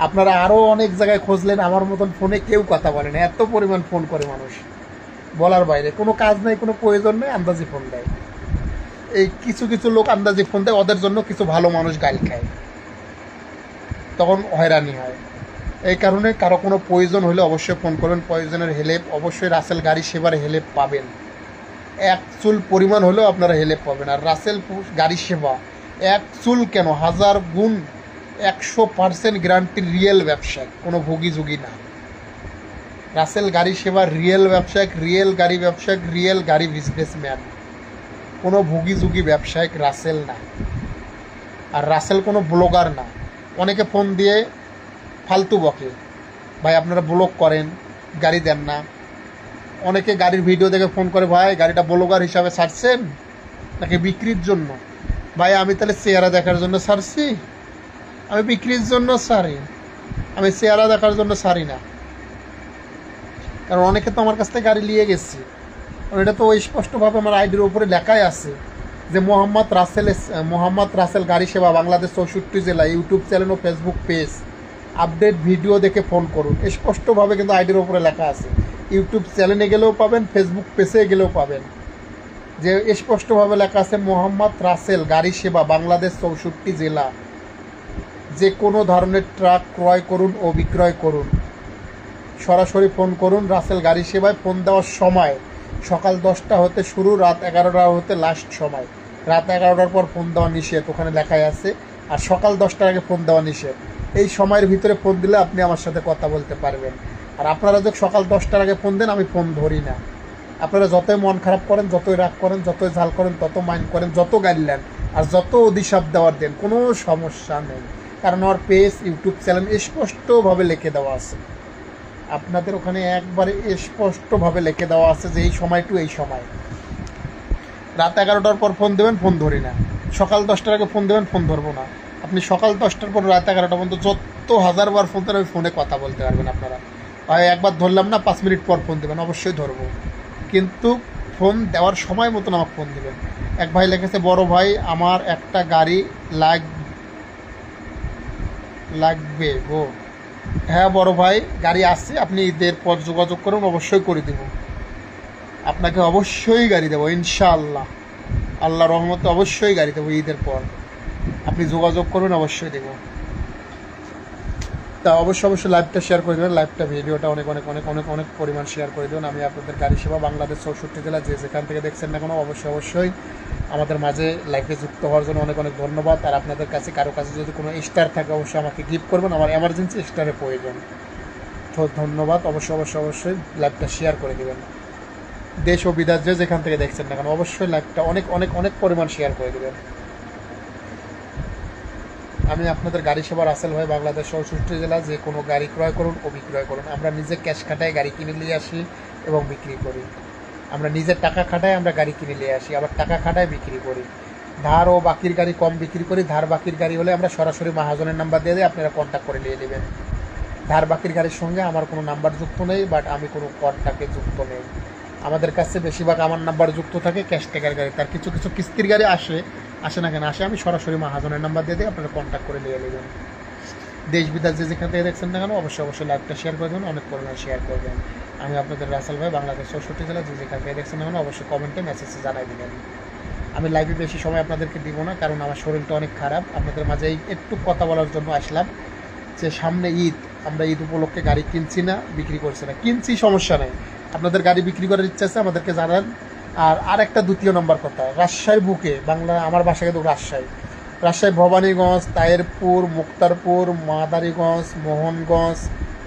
[SPEAKER 1] আপনারা আরও অনেক জায়গায় খুঁজলেন, আমার মতন ফোনে কেউ কথা বলে না, এত পরিমাণ ফোন করে মানুষ, বলার বাইরে। কোনো কাজ নেই, কোনো প্রয়োজন নেই, আন্দাজি ফোন দেয়। এই কিছু কিছু লোক আন্দাজি ফোন দেয়, ওদের জন্য কিছু ভালো মানুষ গাল খায়, তখন হয়রানি হয়। এই কারণে কারো কোনো প্রয়োজন হলে অবশ্যই ফোন করবেন, প্রয়োজনের হেল্প অবশ্যই রাসেল গাড়ি সেবার হেল্প পাবেন। এক চুল পরিমাণ হলেও আপনারা হেল্প পাবেন। আর রাসেল গাড়ি সেবা এক চুল কেন, 1000 গুণ 100% গ্যারান্টির রিয়েল ব্যবসায়িক, কোনো ভুগিঝুগি না। রাসেল গাড়ি সেবা রিয়েল ব্যবসায়িক, রিয়েল গাড়ি ব্যবসায়িক, রিয়েল গাড়ি বিজনেসম্যান, কোনো ভুগিঝুগি ব্যবসায়িক রাসেল না। আর রাসেল কোনো ব্লগার না। অনেকে ফোন দিয়ে ফালতু বকে, ভাই আপনারা ব্লগ করেন, গাড়ি দেন না। অনেকে গাড়ির ভিডিও দেখে ফোন করে, ভাই গাড়িটা ব্লগার হিসাবে ছাড়ছেন নাকি বিক্রির জন্য? ভাই আমি তাহলে চেহারা দেখার জন্য ছাড়ছি? আমি বিক্রির জন্য ছাড়ি, আমি চেহারা দেখার জন্য ছাড়ি না। কারণ অনেকে তো আমার কাছ থেকে গাড়ি নিয়ে গেছি, কারণ এটা তো স্পষ্টভাবে আমার আইডির উপরে লেখাই আছে যে মোহাম্মদ রাসেল গাড়ি সেবা, বাংলাদেশ 64 জেলা, ইউটিউব চ্যানেল ও ফেসবুক পেজ, আপডেট ভিডিও দেখে ফোন করুন। স্পষ্টভাবে কিন্তু আইডির উপরে লেখা আছে, ইউটিউব চ্যানেলে গেলেও পাবেন, ফেসবুক পেজে গেলেও পাবেন, যে স্পষ্টভাবে লেখা আছে মোহাম্মদ রাসেল গাড়ি সেবা, বাংলাদেশ 64 জেলা। যে কোনো ধরনের ট্রাক ক্রয় করুন ও বিক্রয় করুন, সরাসরি ফোন করুন রাসেল গাড়ি সেবায়। ফোন দেওয়ার সময় সকাল 10টা হতে শুরু, রাত 11টা হতে লাস্ট সময়। রাত 11টার পর ফোন দেওয়া নিষেধ, ওখানে লেখাই আছে। আর সকাল 10টার আগে ফোন দেওয়া নিষেধ। এই সময়ের ভিতরে ফোন দিলে আপনি আমার সাথে কথা বলতে পারবেন। আর আপনারা যদি সকাল 10টার আগে ফোন দেন, আমি ফোন ধরি না। আপনারা যতই মন খারাপ করেন, যতই রাগ করেন, যতই ঝাল করেন, তত মাইন্ড করেন, যত গাড়ি নেন আর যত অধিশাপ দেওয়ার দেন, কোনো সমস্যা নেই। কারণ আমার পেজ, ইউটিউব চ্যানেল স্পষ্টভাবে লিখে দেওয়া আছে। আপনাদের ওখানে একবারে স্পষ্টভাবে লিখে দেওয়া আছে যে এই সময় টু এই সময়। রাত 11টার পর ফোন দেবেন, ফোন ধরি না। সকাল 10টার আগে ফোন দেবেন, ফোন ধরবো না। আপনি সকাল 10টার পর রাত 11টা পর্যন্ত যত 1000 বার ফোন দেন, ওই ফোনে কথা বলতে পারবেন আপনারা। একবার ধরলাম না, 5 মিনিট পর ফোন দেবেন, অবশ্যই ধরবো, কিন্তু ফোন দেওয়ার সময় মতন আমাকে ফোন দেবেন। এক ভাই লিখেছে, বড় ভাই আমার একটা গাড়ি লাগবে গো। হ্যাঁ বড় ভাই, গাড়ি আসছে, আপনি ঈদের পর যোগাযোগ করুন, অবশ্যই করে দেব আপনাকে, অবশ্যই গাড়ি দেবো ইনশাআল্লাহ। আল্লাহ রহমতে অবশ্যই গাড়ি দেবো ঈদের পর। আপনি যোগাযোগ করবেন, অবশ্যই দেবো। তা অবশ্যই লাইভটা শেয়ার করে দেবেন, লাইভটা ভিডিওটা অনেক অনেক অনেক অনেক অনেক পরিমাণ শেয়ার করে দেবেন। আমি আপনাদের গাড়ি সেবা বাংলাদেশ 64 জেলা যে যেখান থেকে দেখছেন না কেন অবশ্যই আমাদের মাঝে লাইভে যুক্ত হওয়ার জন্য অনেক অনেক ধন্যবাদ। আর আপনাদের কাছে কারো কাছে যদি কোনো স্টার থাকে অবশ্যই আমাকে গিফট করবেন, আমার এমার্জেন্সি স্টারের প্রয়োজন। তো ধন্যবাদ। অবশ্যই লাইভটা শেয়ার করে দেবেন। দেশ ও বিদেশ যে যেখান থেকে দেখছেন না কেন অবশ্যই লাইভটা অনেক অনেক অনেক পরিমাণ শেয়ার করে দেবেন। আমি আপনাদের গাড়ি সেবা রাসেল ভাই, বাংলাদেশ 64 জেলা। যে কোনো গাড়ি ক্রয় করুন ও বিক্রয় করুন, আমরা নিজে ক্যাশ খাটায় গাড়ি কিনে নিয়ে আসি এবং বিক্রি করি। আমরা নিজের টাকা খাটায় আমরা গাড়ি কিনে নিয়ে আসি, আবার টাকা খাটায় বিক্রি করি। ধার ও বাকির গাড়ি কম বিক্রি করি। ধার বাকির গাড়ি হলে আমরা সরাসরি মাহাজনের নাম্বার দিয়ে দিই, আপনারা কন্ট্যাক্ট করে নিয়ে নেবেন। ধার বাকির গাড়ির সঙ্গে আমার কোনো নাম্বার যুক্ত নেই, বাট আমি কোনো কন্ট্যাক্টে যুক্ত নেই। আমাদের কাছে বেশিরভাগ আমার নাম্বার যুক্ত থাকে ক্যাশ টাকার গাড়ি। তার কিছু কিছু কিস্তির গাড়ি আসে না কেন আসে, আমি সরাসরি মাহাজনের নাম্বার দিয়ে দিই, আপনারা কন্ট্যাক্ট করে নিয়ে নেবেন। দেশ বিদেশ যে যেখান থেকে দেখছেন না কেন অবশ্যই লাইভটা শেয়ার করে দেবেন, অনেক পরিমাণে শেয়ার করবেন। আমি আপনাদের রাসেল ভাই, বাংলাদেশ 64 জেলা যে যেখান থেকে দেখছেন না কেন অবশ্যই কমেন্টে মেসেজে জানাই দেবেন। আমি লাইভে বেশি সময় আপনাদেরকে দিব না, কারণ আমার শরীরটা অনেক খারাপ। আপনাদের মাঝে একটু কথা বলার জন্য আসলাম যে সামনে ঈদ, আমরা ঈদ উপলক্ষে গাড়ি কিনছি না, বিক্রি করছি না। কিনছি, সমস্যা নেই, আপনাদের গাড়ি বিক্রি করার ইচ্ছা আছে আমাদেরকে জানান। আর একটা দ্বিতীয় নম্বর কথা, রাজশাহীর বুকে বাংলা, আমার বাসা কিন্তু রাজশাহী ভবানীগঞ্জ, তায়েরপুর, মুক্তারপুর, মাদারীগঞ্জ, মোহনগঞ্জ,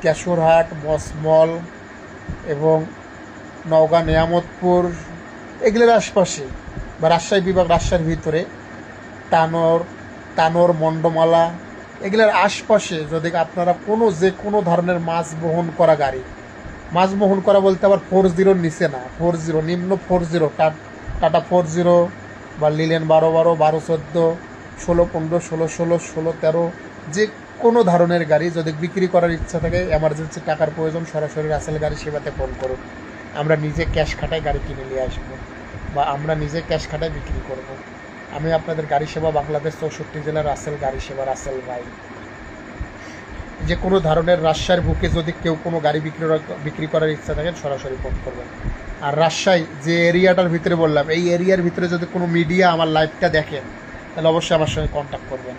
[SPEAKER 1] কেশরহাট, মসমল এবং নওগাঁ নিয়ামতপুর, এগুলোর আশপাশে বা রাজশাহী বিভাগ, রাজশাহীর ভিতরে তানোর মণ্ডমালা, এগুলোর আশপাশে যদি আপনারা যে কোনো ধরনের মাছ বহন করা গাড়ি, মাছ বহন করা বলতে আবার 40 নিচে না, 40 নিম্ন 40, টাটা 40 বা লিলেন 1212, 1214, 1615, 1616, 1613, যে কোনো ধরনের গাড়ি যদি বিক্রি করার ইচ্ছা থাকে, এমার্জেন্সি টাকার প্রয়োজন, সরাসরি রাসেল গাড়ি সেবাতে ফোন করুন। আমরা নিজে ক্যাশ খাটায় গাড়ি কিনে নিয়ে আসবো বা আমরা নিজে ক্যাশ খাটায় বিক্রি করব। আমি আপনাদের গাড়ি সেবা বাংলাদেশ 64 জেলার রাসেল গাড়ি সেবা, রাসেল ভাই। যে কোনো ধরনের রাজশাহীর বুকে যদি কেউ কোনো গাড়ি বিক্রি করার ইচ্ছা থাকে সরাসরি ফোন করবেন। আর রাজশাহী যে এরিয়াটার ভিতরে বললাম, এই এরিয়ার ভিতরে যদি কোনো মিডিয়া আমার লাইভটা দেখেন তাহলে অবশ্যই আমার সঙ্গে কন্ট্যাক্ট করবেন।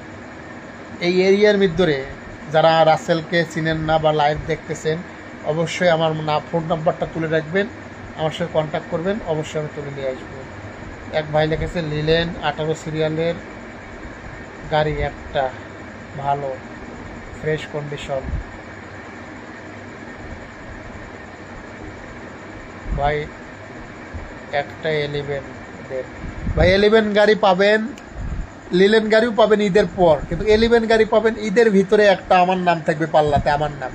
[SPEAKER 1] এই এরিয়ার ভিতরে যারা রাসেলকে চিনেন না বা লাইভ দেখতেছেন অবশ্যই আমার ফোন নাম্বারটা তুলে রাখবেন, আমার সঙ্গে কন্ট্যাক্ট করবেন, অবশ্যই আমি তুলে নিয়ে আসবো। এক ভাই লিখেছে লিলেন 18 সিরিয়ালের গাড়ি, একটা ভালো ফ্রেশ কন্ডিশন। ভাই একটা 11 দেন ভাই। 11 গাড়ি পাবেন, লিলেন গাড়িও পাবেন ঈদের পর, কিন্তু 11 গাড়ি পাবেন ঈদের ভিতরে। একটা আমার নাম থাকবে পাল্লাতে, আমার নাম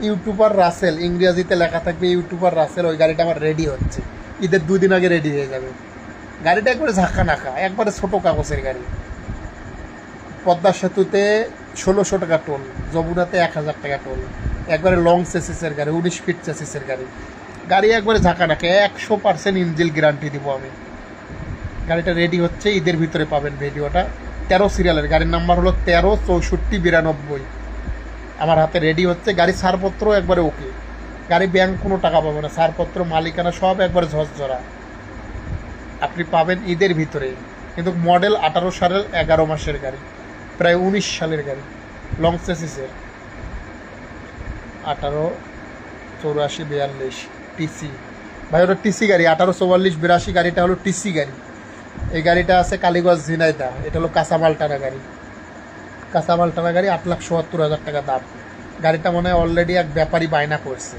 [SPEAKER 1] ইউটিউবার রাসেল, ইংরেজিতে লেখা থাকবে ইউটিউবার রাসেল। ওই গাড়িটা আমার রেডি হচ্ছে, ঈদের 2 দিন আগে রেডি হয়ে যাবে। গাড়িটা একবারে ঝাঁকা নাকা, একবারে ছোটো কাগজের গাড়ি। পদ্মা সেতুতে 1600 টাকা টোল, যমুনাতে 1000 টাকা টোল। একবারে লং চেসিসের গাড়ি, 19 ফিট চেসিসের গাড়ি। গাড়ি একবারে ঝাঁকা নাকা, 100% ইঞ্জিল গ্যারান্টি দিব আমি। গাড়িটা রেডি হচ্ছে, ঈদের ভিতরে পাবেন ভিডিওটা। 13 সিরিয়ালের গাড়ির নাম্বার হলো 136492। আমার হাতে রেডি হচ্ছে গাড়ি, ছাড়পত্র একবারে ওকে। গাড়ি ব্যাংক কোনো টাকা পাবে না, ছাড়পত্র মালিকানা সব একবারে ঝরঝরা। আপনি পাবেন ঈদের ভিতরে, কিন্তু মডেল 18 সালের 11 মাসের গাড়ি, প্রায় 19 সালের গাড়ি, লং চেসিসের। 188442 টিসি। ভাই ওটা টিসি গাড়ি, 184482 গাড়িটা হলো টিসি গাড়ি। এই গাড়িটা আছে কালীগঞ্জ ঝিনাইদহ, এটা হলো কাঁচামাল টানা গাড়ি। কাঁচামাল টানা গাড়ি 8,77,000 টাকা দাম। গাড়িটা মনে হয় অলরেডি এক ব্যাপারী বায়না করছে,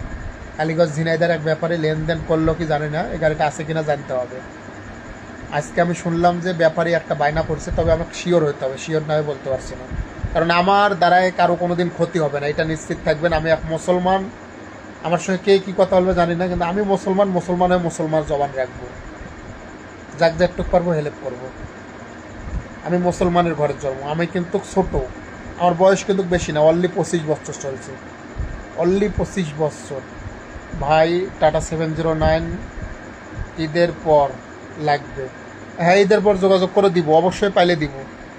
[SPEAKER 1] কালীগঞ্জ ঝিনাইদহের এক ব্যাপারী লেনদেন করলো কি জানি না, এই গাড়িটা আছে কিনা জানতে হবে। আজকে আমি শুনলাম যে ব্যাপারী একটা বায়না করছে, তবে আমাকে শিওর হতে হবে, শিওর না হয়ে বলতে পারছি না। কারণ আমার দ্বারায় কারো কোনো দিন ক্ষতি হবে না, এটা নিশ্চিত থাকবেন। আমি এক মুসলমান, আমার সঙ্গে কে কী কথা বলবে জানি না, কিন্তু আমি মুসলমান হয়ে মুসলমান জবান রাখবো, যাক যেটুক পারবো হেল্প করবো। আমি মুসলমানের ঘরের জন্ম, আমি কিন্তু ছোট, আমার বয়স কিন্তু বেশি না, অনলি 25 বছর চলছে, অনলি 25 বছর। ভাই টাটা 709 ঈদের পর লাগবে। হ্যাঁ, ঈদের পর যোগাযোগ করে দিব, অবশ্যই পাইলে দিব।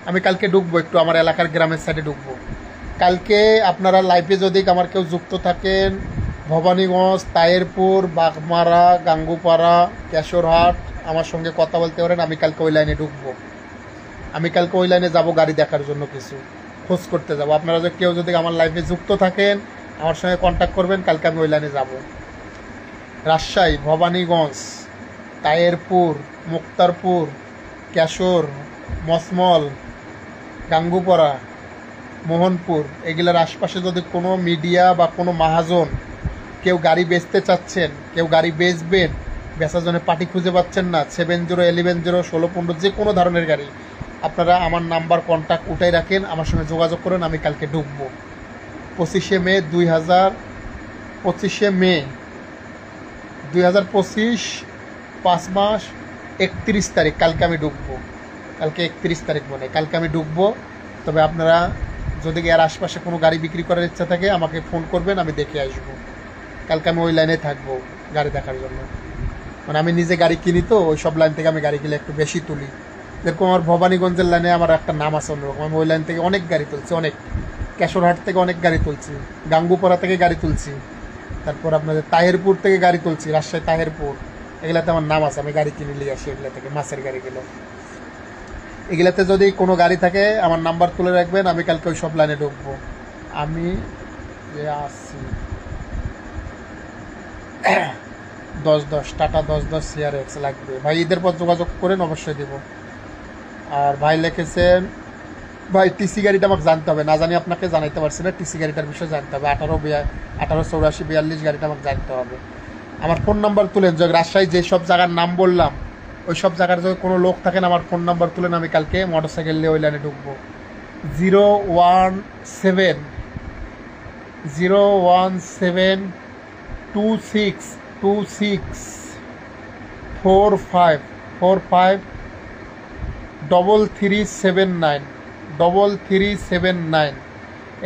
[SPEAKER 1] আমি কালকে ঢুকবো, একটু আমার এলাকার গ্রামের সাইডে ঢুকবো কালকে। আপনারা লাইভে যদি আমার কেউ যুক্ত থাকেন, ভবানীগঞ্জ, তায়েরপুর, বাগমারা, গাঙ্গুপাড়া, কেশরহাট, আমার সঙ্গে কথা বলতে পারেন। আমি কালকে ওই লাইনে ঢুকবো। আমি কালকে ওই লাইনে যাব গাড়ি দেখার জন্য, কিছু খোঁজ করতে যাব। আপনারা যদি কেউ যদি আমার লাইফে যুক্ত থাকেন আমার সঙ্গে কন্ট্যাক্ট করবেন, কালকে আমি ওই লাইনে যাব। রাজশাহী, ভবানীগঞ্জ, তায়েরপুর, মুক্তারপুর, কেশর, মসমল, গাঙ্গুপাড়া, মোহনপুর, এগুলোর আশপাশে যদি কোনো মিডিয়া বা কোনো মাহাজন কেউ গাড়ি বেচতে চাচ্ছেন, কেউ গাড়ি বেচবেন, বেচার জন্য পার্টি খুঁজে পাচ্ছেন না, 7011 01615 যে কোনো ধরনের গাড়ি, আপনারা আমার নাম্বার কন্ট্যাক্ট উঠাই রাখেন, আমার সঙ্গে যোগাযোগ করেন। আমি কালকে ঢুকবো 25শে মে 2025, 5 মাস 31 তারিখ, কালকে আমি ঢুকবো। কালকে 31 তারিখ মনে, কালকে আমি ঢুকবো। তবে আপনারা যদি এর আশপাশে কোনো গাড়ি বিক্রি করার ইচ্ছা থাকে আমাকে ফোন করবেন, আমি দেখে আসবো। কালকে আমি ওই লাইনে থাকবো গাড়ি দেখার জন্য। মানে আমি নিজে গাড়ি কিনি তো, ওই সব লাইন থেকে আমি গাড়ি কিনে একটু বেশি তুলি। যেরকম আমার ভবানীগঞ্জের লাইনে আমার একটা নাম আছে অন্যরকম, আমি ওই লাইন থেকে অনেক গাড়ি তুলছি, অনেক। কেশরহাট থেকে অনেক গাড়ি তুলছি, গাঙ্গুপাড়া থেকে গাড়ি তুলছি, তারপর আপনাদের তাহেরপুর থেকে গাড়ি তুলছি, রাজশাহী তাহেরপুর, এগুলাতে আমার নাম আছে। আমি গাড়ি কিনে নিয়ে আসি এগুলা থেকে, মাছের গাড়িগুলো। এগুলাতে যদি কোনো গাড়ি থাকে আমার নাম্বার তুলে রাখবেন, আমি কালকে ওই সব লাইনে ঢুকবো। আমি আসছি 10-10 টাটা 10-10 CRX লাগবে ভাই, ঈদের পর যোগাযোগ করেন, অবশ্যই দেব। আর ভাই লিখেছেন ভাই টিসি গাড়িটা আমাকে জানতে হবে, না জানি আপনাকে জানাইতে পারছি না, টিসি গাড়িটার বিষয়ে জানতে হবে। 1884-42 গাড়িটা আমাকে জানতে হবে। আমার ফোন নাম্বার তুলেন, যে রাজশাহী যেসব জায়গার নাম বললাম ওই সব জায়গার যদি কোনো লোক থাকেন আমার ফোন নাম্বার তুলেন, আমি কালকে মোটরসাইকেল নিয়ে ওই লাইনে ঢুকবো। 01726453379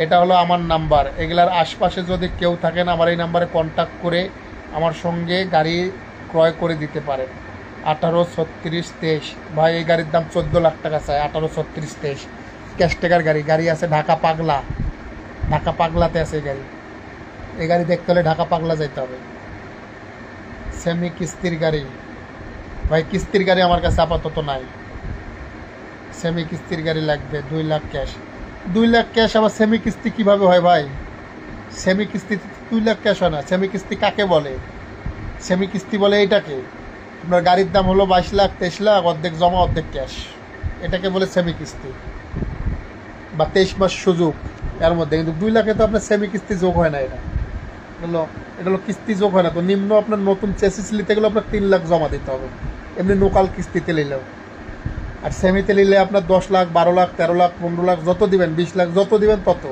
[SPEAKER 1] এটা হলো আমার নাম্বার। এগুলার আশপাশে যদি কেউ থাকেন আমার এই নাম্বারে কন্ট্যাক্ট করে আমার সঙ্গে গাড়ি ক্রয় করে দিতে পারেন। 183623 ভাই, এই গাড়ির দাম 14 লাখ টাকা চাই। 183623 ক্যাশ টাকার গাড়ি। গাড়ি আছে ঢাকা পাগলাতে আছে এই গাড়ি দেখতে হলে ঢাকা পাগলা যেতে হবে। সেমি কিস্তির গাড়ি ভাই, কিস্তির গাড়ি আমার কাছে আপাতত নাই। সেমি কিস্তির গাড়ি লাগবে 2 লাখ ক্যাশ। 2 লাখ ক্যাশ আবার সেমি কিস্তি কিভাবে হয় ভাই? সেমি কিস্তি 2 লাখ ক্যাশ হয় না। সেমি কিস্তি কাকে বলে? সেমি কিস্তি বলে এইটাকে। আপনার গাড়ির দাম হলো 22 লাখ 23 লাখ, অর্ধেক জমা অর্ধেক ক্যাশ, এটাকে বলে সেমি কিস্তি, বা 23 মাস সুযোগ এর মধ্যে। কিন্তু 2 লাখে তো আপনার সেমি কিস্তি যোগ হয় না। এটা হলো কিস্তি যোগ হয় না। তো নিম্ন আপনার নতুন চেসিস নিতে গেলে আপনার 3 লাখ জমা দিতে হবে, এমনি লোকাল কিস্তিতে নিলেও। আর সেমিতে নিলে আপনার 10 লাখ 12 লাখ 13 লাখ 15 লাখ যত দিবেন, 20 লাখ যত দিবেন তত,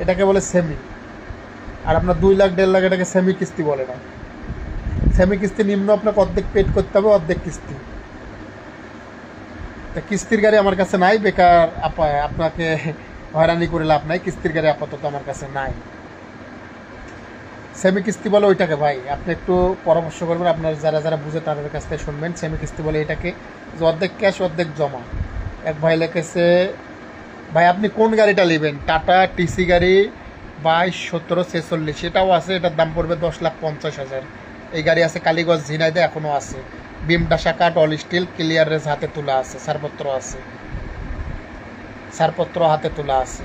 [SPEAKER 1] এটাকে বলে সেমি। আর আপনার 2 লাখ 1.5 লাখ এটাকে সেমি কিস্তি বলে না। সেমি কিস্তি নিম্ন আপনাকে অর্ধেক পেড করতে হবে, অর্ধেক কিস্তি। তা কিস্তির গাড়ি আমার কাছে নাই, বেকার আপনাকে হয়রানি করে লাভ নাই। কিস্তির গাড়ি আপাতত আমার কাছে নাই। সেমি কিস্তি বলে ওইটাকে ভাই, আপনি একটু পরামর্শ করবেন, আপনার যারা যারা বুঝে তাদের কাছ থেকে শুনবেন। সেমি কিস্তি বলে এটাকে, যে অর্ধেক ক্যাশ অর্ধেক জমা। এক ভাই লিখেছে ভাই আপনি কোন গাড়িটা নেবেন? টাটা টিসি গাড়ি 22-17-46, এটাও আছে। এটার দাম পড়বে 10,50,000। এই গাড়ি আছে কালীগঞ্জ ঝিনাইদে, এখনও আছে। বিমটা শাখা অল স্টিল ক্লিয়ারেন্স হাতে তোলা আছে, ছাড়পত্র হাতে তোলা আছে।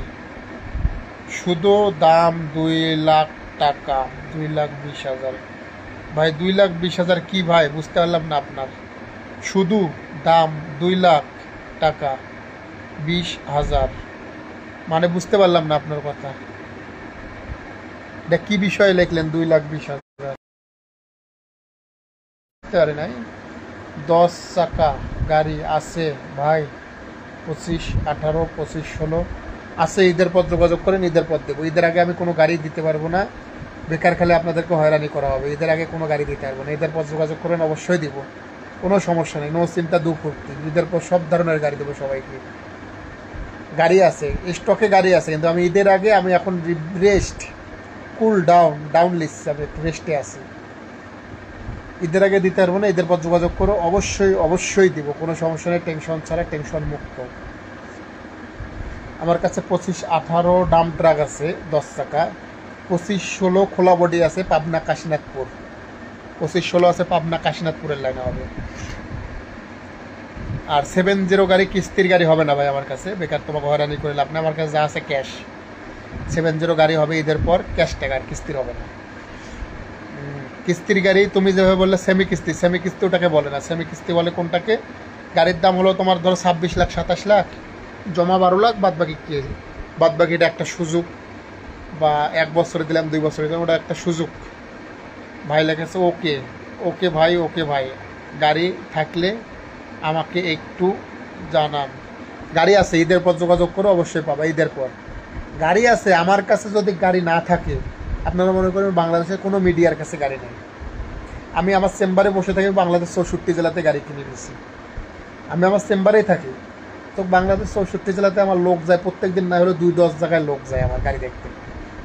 [SPEAKER 1] শুধু দাম 2 লাখ টাকা, 2,20,000 ভাই। 2,20,000 কি ভাই? বুঝতে পারলাম না আপনার। শুধু দাম 2 লাখ টাকা 20,000, মানে বুঝতে পারলাম না আপনার কথা। এটা কি বিষয়ে লিখলেন 2,20,000? নাই 10 চাকা গাড়ি আছে ভাই, 25, 18, 25, 16 আছে। ঈদের পর যোগাযোগ করেন, ঈদের পর দেবো। ঈদের আগে আমি কোনো গাড়ি দিতে পারবো না, বেকার খেলে আপনাদেরকে হয়রানি করা হবে। ঈদের আগে কোনো গাড়ি দিতে পারবো না। ঈদের পর যোগাযোগ করেন, অবশ্যই দিব, কোনো সমস্যা নেই, নো চিন্তা দুঃখুক্তি। ঈদের পর সব ধরনের গাড়ি দেবো সবাইকে। গাড়ি আছে, স্টকে গাড়ি আছে, কিন্তু আমি ঈদের আগে আমি এখন রেস্ট, কুল ডাউন লিস্ট, আমি একটু রেস্টে আছি। ঈদের আগে দিতে পারবো না, ঈদের পর যোগাযোগ করো, অবশ্যই দিব, কোনো সমস্যা নেই, টেনশন ছাড়া, টেনশন মুক্ত। আমার কাছে 25-18 ডাম ট্রাক আছে 10 চাকা, 25-16 খোলা বডি আছে পাবনা কাশীনাথপুর, 25-16 আছে পাবনা কাশীনাথপুরের লাইনে হবে। আর 70 গাড়ি কিস্তির গাড়ি হবে না ভাই আমার কাছে, বেকার তোমাকে হয়রানি করে লাভ নেই, আমার কাছে যা আছে ক্যাশ। 70 গাড়ি হবে ঈদের পর, ক্যাশ টাকা, আর কিস্তির হবে না। কিস্তির গাড়ি তুমি যেভাবে বললে সেমি কিস্তি, সেমি কিস্তি ওটাকে বলে না, সেমি কিস্তি বলে কোনটাকে, গাড়ির দাম হলো তোমার ধরো 26 লাখ 27 লাখ, জমা 12 লাখ, বাদ বাকিটা একটা সুযোগ, বা 1 বছরে দিলাম 2 বছরে দিলাম, ওটা একটা সুযোগ। ভাই লেগেছে ওকে, ওকে ভাই, ওকে ভাই, গাড়ি থাকলে আমাকে একটু জানান। গাড়ি আছে, ঈদের পর যোগাযোগ করো, অবশ্যই পাবা ঈদের পর। গাড়ি আছে আমার কাছে, যদি গাড়ি না থাকে আপনারা মনে করেন বাংলাদেশের কোনো মিডিয়ার কাছে গাড়ি নেই, আমি আমার চেম্বারে বসে থাকি, বাংলাদেশ 64 জেলাতে গাড়ি কিনে নিয়েছি, আমি আমার চেম্বারেই থাকি। তো বাংলাদেশ 64 জেলাতে আমার লোক যায় প্রত্যেক দিন, না হলে 2-10 জায়গায় লোক যায় আমার গাড়ি দেখতে,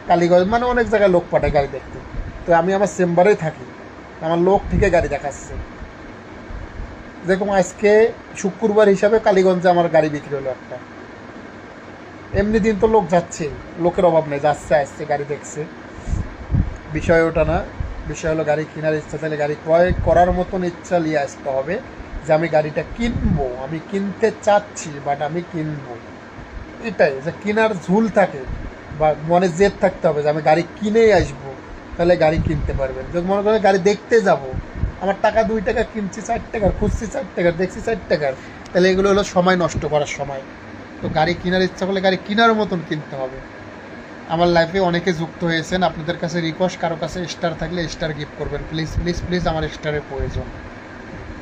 [SPEAKER 1] কালীগঞ্জ মানে অনেক জায়গায় লোক পাঠায় গাড়ি দেখতে। তো আমি আমার চেম্বারেই থাকি, আমার লোক থেকে গাড়ি দেখাচ্ছে। যেরকম আজকে শুক্রবার হিসাবে কালীগঞ্জে আমার গাড়ি বিক্রি হলো একটা, এমনি দিন তো লোক যাচ্ছে, লোকের অভাব নেই, যাচ্ছে আসছে গাড়ি দেখছে, বিষয় ওটা না। বিষয় হলো গাড়ি কেনার ইচ্ছা থাকলে গাড়ি ক্রয় করার মতন ইচ্ছা নিয়ে আসতে হবে, যে আমি গাড়িটা কিনবো, আমি কিনতে চাচ্ছি, বাট আমি কিনবো, এটাই যে কেনার ঝুল থাকে বা মনে জেদ থাকতে হবে যে আমি গাড়ি কিনেই আসবো, তাহলে গাড়ি কিনতে পারবেন। যদি মনে করেন গাড়ি দেখতে যাব, আমার টাকা 2 টাকা, কিনছি 4 টাকার, খুঁজছি 4 টাকার, দেখছি 4 টাকার, তাহলে এগুলো হলো সময় নষ্ট করার সময়। তো গাড়ি কেনার ইচ্ছা করলে গাড়ি কেনার মতন কিনতে হবে। আমার লাইফে অনেকে যুক্ত হয়েছেন, আপনাদের কাছে রিকোয়েস্ট, কারো কাছে স্টার থাকলে স্টার গিফট করবেন, প্লিজ প্লিজ প্লিজ, আমার স্টারের প্রয়োজন।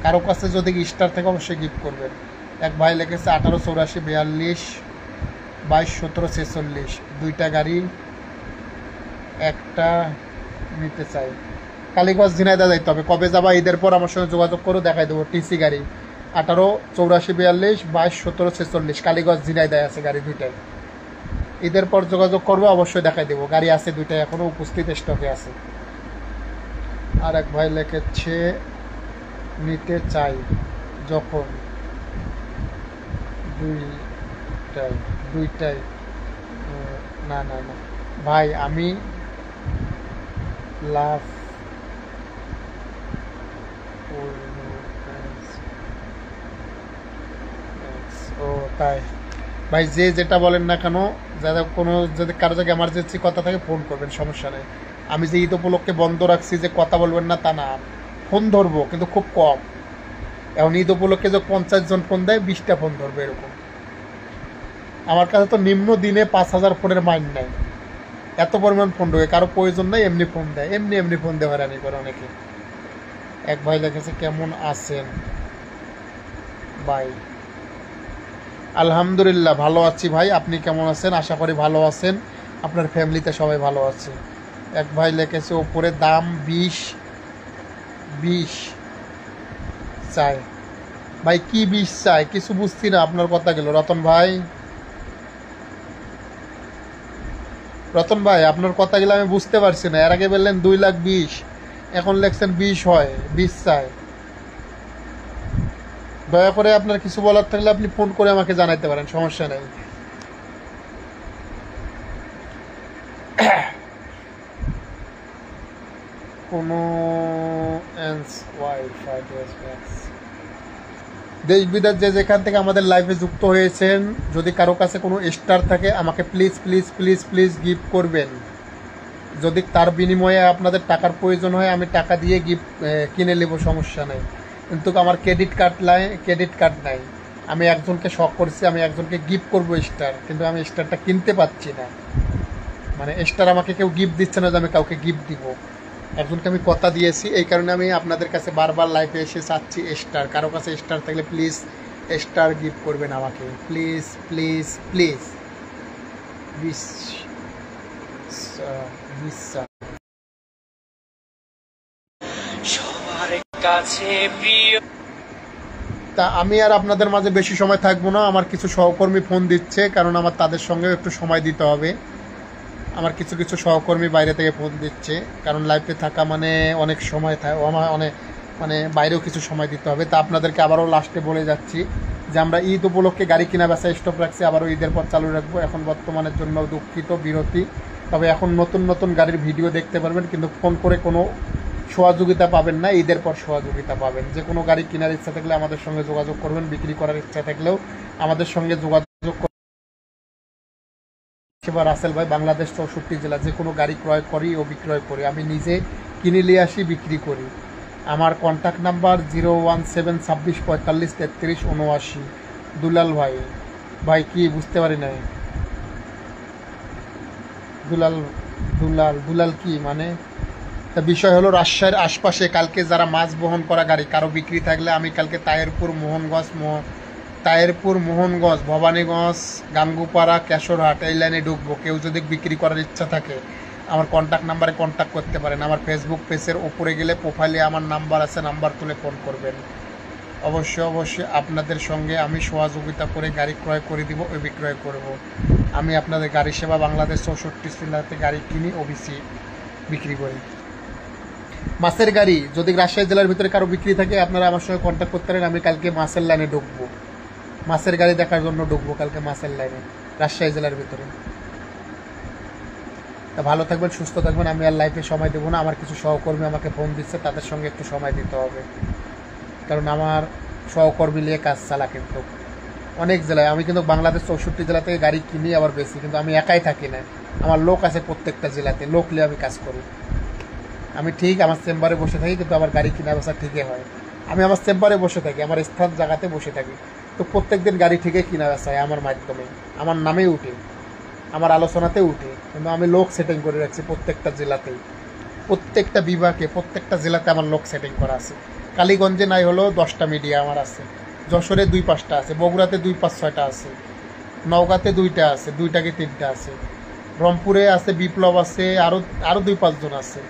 [SPEAKER 1] কারো কাছে যদি স্টার থাকে অবশ্যই গিফট করবেন। এক ভাই লিখেছে 18 84 42 22 17 46, 2টা গাড়ি, একটা নিতে চাই, কালীগঞ্জ ঝিনাইদহ যাইতে হবে। কবে যাবা? ঈদের পর আমার সঙ্গে যোগাযোগ করো, দেখাই দেবো। টিসি গাড়ি 18 84 42 22 17 46, কালীগঞ্জ ঝিনাইদহ আছে গাড়ি 2টাই। ঈদের পর যোগাযোগ করবো, অবশ্যই দেখাই দেবো। গাড়ি আছে 2টাই, এখনও উপস্থিত স্টকে আছে। আর এক ভাই লিখেছে নিতে চাই যখন, দুইটাই না না না ভাই, আমি লাভ ও তাই ভাই, যে যেটা বলেন না কেন, যারা কোনো যদি কারো জায়গায় এমার্জেন্সি কথা থাকে ফোন করবেন, সমস্যা নেই। আমি যে ঈদ উপলক্ষে বন্ধ রাখছি যে কথা বলবেন না তা না, ফোন ধরবো কিন্তু খুব কম। এখন ঈদ উপলক্ষে যে 50 জন ফোন দেয়, 20টা ফোন ধরবে এরকম। আমার কাছে তো নিম্ন দিনে 5000 ফোনের মাইন্ড নাই, এত পরিমাণ ফোন ঢোকে, কারো প্রয়োজন নাই এমনি ফোন দেয়, এমনি ফোন দিয়ে হয়রানি করে অনেকে। এক ভাই লিখেছে কেমন আছেন ভাই? আলহামদুলিল্লাহ ভালো আছি ভাই, আপনি কেমন আছেন? আশা করি ভালো আছেন, আপনার ফ্যামিলিতে সবাই ভালো আছে। এক ভাই লিখেছে ওপরে দাম 20 চাই। ভাই কি 20 চাই কিছু বুঝছি না, আপনার কথা গেল। রতন ভাই আপনার কথা গেলে আমি বুঝতে পারছি না। এর আগে বললেন 2,20,000, এখন লেখছেন 20 হয়, 20 চাই। দয়া করে আপনার কিছু বলার থাকলে আপনি ফোন করে আমাকে জানাইতে পারেন, সমস্যা নেই। কোনো দেশ বিদেশ যে যেখান থেকে আমাদের লাইফে যুক্ত হয়েছেন, যদি কারো কাছে কোনো স্টার থাকে আমাকে please please please please gift করবেন। যদি তার বিনিময়ে আপনাদের টাকার প্রয়োজন হয়, আমি টাকা দিয়ে গিফট কিনে নেব, সমস্যা নেই। কিন্তু আমার ক্রেডিট কার্ড নাই। আমি একজনকে শখ করছি, আমি একজনকে গিফট করব স্টার, কিন্তু আমি স্টারটা কিনতে পাচ্ছি না। মানে স্টার আমাকে কেউ গিফট দিচ্ছে না যে আমি কাউকে গিফট দিব। একজনকে আমি কথা দিয়েছি, এই কারণে আমি আপনাদের কাছে বারবার লাইভে এসে চাচ্ছি স্টার। কারো কাছে স্টার থাকলে প্লিজ স্টার গিফট করবেন আমাকে, প্লিজ প্লিজ প্লিজ। সবার কাছে প্রিয়। তা আমি আর আপনাদের মাঝে বেশি সময় থাকবো না, আমার কিছু সহকর্মী ফোন দিচ্ছে, কারণ আমার তাদের সঙ্গে একটু সময় দিতে হবে। আমার কিছু সহকর্মী বাইরে থেকে ফোন দিচ্ছে, কারণ লাইভে থাকা মানে অনেক সময় থাকে, আমার অনেক মানে বাইরেও কিছু সময় দিতে হবে। তা আপনাদেরকে আবারও লাস্টে বলে যাচ্ছি যে আমরা ঈদ উপলক্ষে গাড়ি কেনা বেচা স্টপ রাখছি, আবারও ঈদের পর চালু রাখবো। এখন বর্তমানের জন্য দুঃখিত, বিরতি। তবে এখন নতুন গাড়ির ভিডিও দেখতে পারবেন, কিন্তু ফোন করে কোনো সহযোগিতা পাবেন না, ঈদের পর সহযোগিতা পাবেন। যে কোনো গাড়ি কেনার ইচ্ছা থাকলে আমাদের সঙ্গে যোগাযোগ করবেন, বিক্রি করার ইচ্ছা থাকলেও আমাদের সঙ্গে যোগাযোগ করবেন। রাসেল ভাই, বাংলাদেশ 64 জেলা যে কোনো গাড়ি ক্রয় করি ও বিক্রয় করি, আমি নিজে কিনে নিয়ে আসি, বিক্রি করি। আমার কন্ট্যাক্ট নাম্বার 01726453379। দুলাল ভাই, ভাই কি বুঝতে পারি নাই, দুলাল দুলাল দুলাল কি মানে? তা বিষয় হলো রাজশাহীর আশপাশে কালকে যারা মাছ বহন করা গাড়ি কারো বিক্রি থাকলে আমি কালকে তায়েরপুর মোহনগঞ্জ ভবানীগঞ্জ গাঙ্গুপাড়া কেশরহাট এই লাইনে ঢুকবো। কেউ যদি বিক্রি করার ইচ্ছা থাকে আমার কন্ট্যাক্ট নাম্বারে কন্ট্যাক্ট করতে পারেন। আমার ফেসবুক পেজের ওপরে গেলে প্রোফাইলে আমার নাম্বার আছে, নাম্বার তুলে ফোন করবেন। অবশ্যই আপনাদের সঙ্গে আমি সহযোগিতা করে গাড়ি ক্রয় করে দিব ও বিক্রয় করব। আমি আপনাদের গাড়ি সেবা বাংলাদেশ 64 জেলাতে গাড়ি কিনি ও বিক্রি করি। মাছের গাড়ি যদি রাজশাহী জেলার ভিতরে কারো বিক্রি থাকে আপনারা আমার সঙ্গে কন্ট্যাক্ট করতে পারেন। আমি কালকে মাছের লাইনে ঢুকবো, মাছের গাড়ি দেখার জন্য ঢুকবো কালকে মাছের লাইনে রাজশাহী জেলার ভিতরে। তা ভালো থাকবেন, সুস্থ থাকবেন। আমি আর লাইফে সময় দেবো না, আমার কিছু সহকর্মী আমাকে ফোন দিচ্ছে, তাদের সঙ্গে একটু সময় দিতে হবে, কারণ আমার সহকর্মী নিয়ে কাজ চালা কিন্তু অনেক জেলায়। আমি কিন্তু বাংলাদেশ 64 জেলা থেকে গাড়ি কিনি আবার বেশি, কিন্তু আমি একাই থাকি না, আমার লোক আছে প্রত্যেকটা জেলাতে, লোক নিয়ে আমি কাজ করি। আমি ঠিক আমার চেম্বারে বসে থাকি, কিন্তু আমার গাড়ি কিনা বেচা ঠিকই হয়। আমি আমার চেম্বারে বসে থাকি, আমার স্থান জায়গাতে বসে থাকি, তো প্রত্যেক দিন গাড়ি ঠিকই কিনা বেচা হয় আমার মাধ্যমে, আমার নামেই উঠে, আমার আলোচনাতে উঠে। কিন্তু আমি লোক সেটিং করে রাখছি প্রত্যেকটা জেলাতেই, প্রত্যেকটা বিভাগে, প্রত্যেকটা জেলাতে আমার লোক সেটিং করা আছে। কালীগঞ্জে নাই হলো 10টা মিডিয়া আমার আছে, যশোরে 2-5টা আছে, বগুড়াতে 2-5-6টা আছে, নওগাঁতে 2টা আছে, 2টা কি 3টা আছে, রংপুরে আছে, বিপ্লব আছে, আরও 2-5 জন আছে।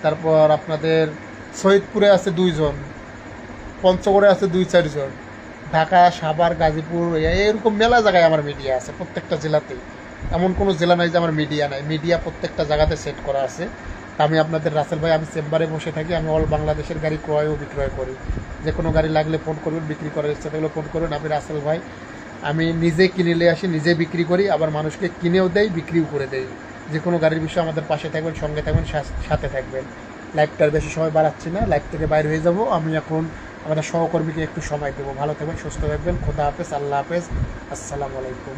[SPEAKER 1] তারপর আপনাদের শহীদপুরে আছে 2 জন, পঞ্চগড়ে আছে 2-4 জন, ঢাকা, সাভার, গাজীপুর, এরকম মেলা জায়গায় আমার মিডিয়া আছে প্রত্যেকটা জেলাতেই। এমন কোনো জেলা নাই যে আমার মিডিয়া নাই, মিডিয়া প্রত্যেকটা জায়গাতে সেট করা আছে। আমি আপনাদের রাসেল ভাই, আমি চেম্বারে বসে থাকি, আমি অল বাংলাদেশের গাড়ি ক্রয় ও বিক্রয় করি। যে কোনো গাড়ি লাগলে ফোন করবেন, বিক্রি করার ইচ্ছা থাকলে ফোন করবেন। আমি রাসেল ভাই, আমি নিজে কিনে নিয়ে আসি, নিজে বিক্রি করি, আবার মানুষকে কিনেও দেই, বিক্রিও করে দেই। যে কোনো গাড়ির বিষয়ে আমাদের পাশে থাকবেন, সঙ্গে থাকবেন, সাথে থাকবেন। লাইভটার বেশি সময় বাড়াচ্ছি না, লাইভ থেকে বাইরে হয়ে যাব। আমি এখন আমাদের সহকর্মীকে একটু সময় দেবো। ভালো থাকবেন, সুস্থ থাকবেন। খোদা হাফেজ, আল্লাহ হাফেজ, আসসালামু আলাইকুম।